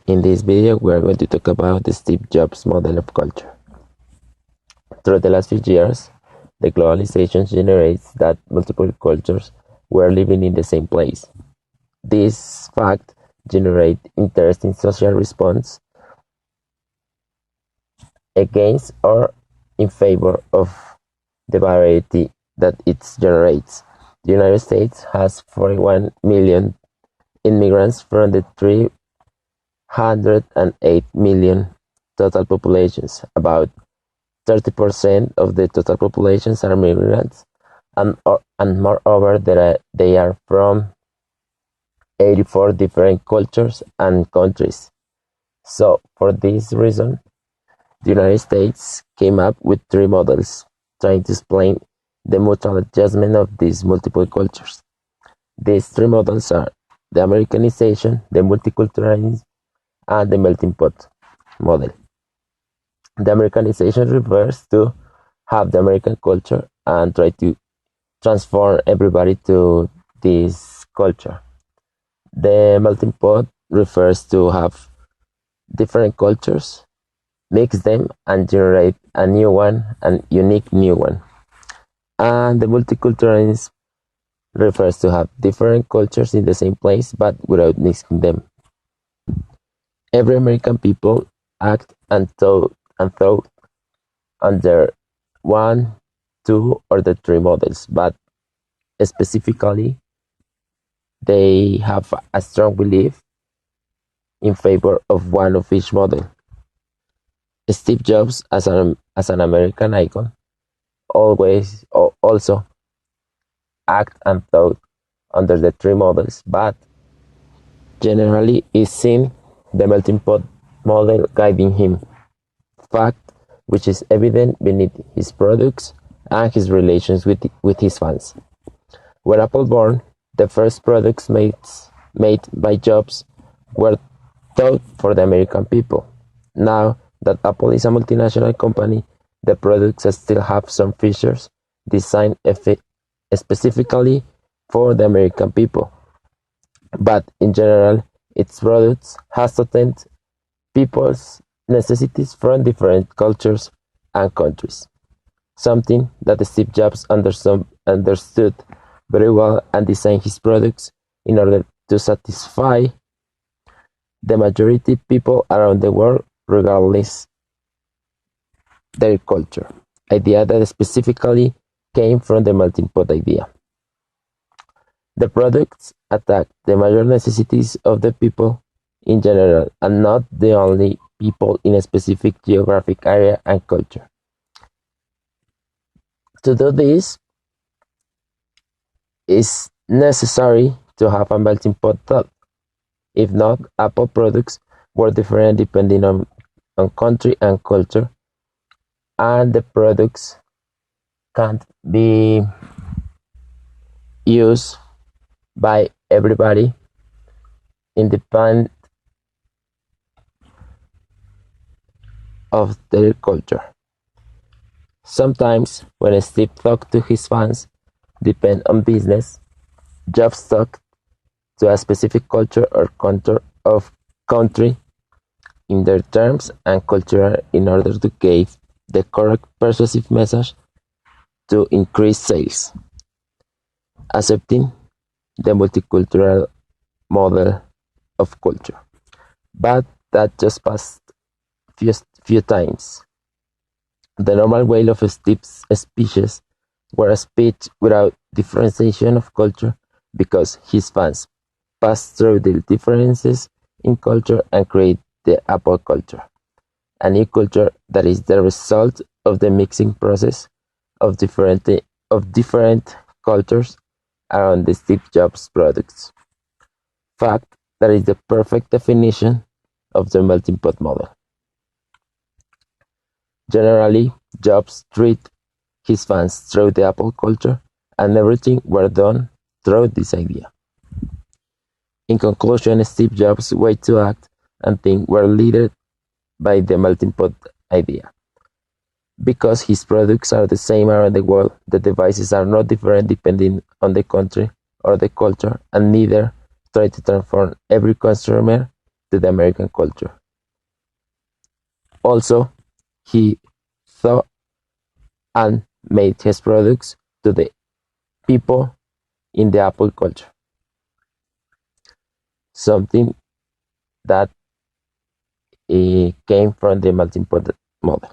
In this video, we are going to talk about the Steve Jobs model of culture. Through the last few years, the globalization generates that multiple cultures were living in the same place. This fact generates interesting social response against or in favor of the variety that it generates. The United States has 41 million immigrants from the 308 million total populations. About 30% of the total populations are migrants, and moreover, they are from 84 different cultures and countries. So, for this reason, the United States came up with three models, trying to explain the mutual adjustment of these multiple cultures. These three models are the Americanization, the multiculturalism, and the melting pot model. The Americanization refers to have the American culture and try to transform everybody to this culture. The melting pot refers to have different cultures, mix them, and generate a new one, a unique new one. And the multiculturalism refers to have different cultures in the same place but without mixing them. Every American people act and thought under one, two, or the three models, but specifically they have a strong belief in favor of one of each model. Steve Jobs, as an American icon, also act and thought under the three models, but generally is seen the melting pot model guiding him, fact which is evident beneath his products and his relations with his fans. When Apple born, the first products made by Jobs were thought for the American people. Now that Apple is a multinational company, the products still have some features designed specifically for the American people. But in general, its products has to attend people's necessities from different cultures and countries. Something that Steve Jobs understood very well and designed his products in order to satisfy the majority people around the world regardless their culture. Idea that specifically came from the melting pot idea. The products attack the major necessities of the people in general and not the only people in a specific geographic area and culture. To do this, it's necessary to have a melting pot thought. If not, Apple products were different depending on country and culture, and the products can't be used by everybody independent of their culture. Sometimes, when Steve talked to his fans, depend on business, Jobs talked to a specific culture or country in their terms and culture in order to give the correct persuasive message to increase sales. Accepting the multicultural model of culture. But that just passed few times. The normal way of Steve's speeches were a speech without differentiation of culture because his fans passed through the differences in culture and create the Apple culture, a new culture that is the result of the mixing process of different cultures around the Steve Jobs products. Fact that is the perfect definition of the melting pot model. Generally, Jobs treat his fans through the Apple culture, and everything were done through this idea. In conclusion, Steve Jobs' way to act and think were led by the melting pot idea. Because his products are the same around the world, the devices are not different depending on the country or the culture, and neither try to transform every consumer to the American culture. Also, he thought and made his products to the people in the Apple culture, something that came from the melting pot model.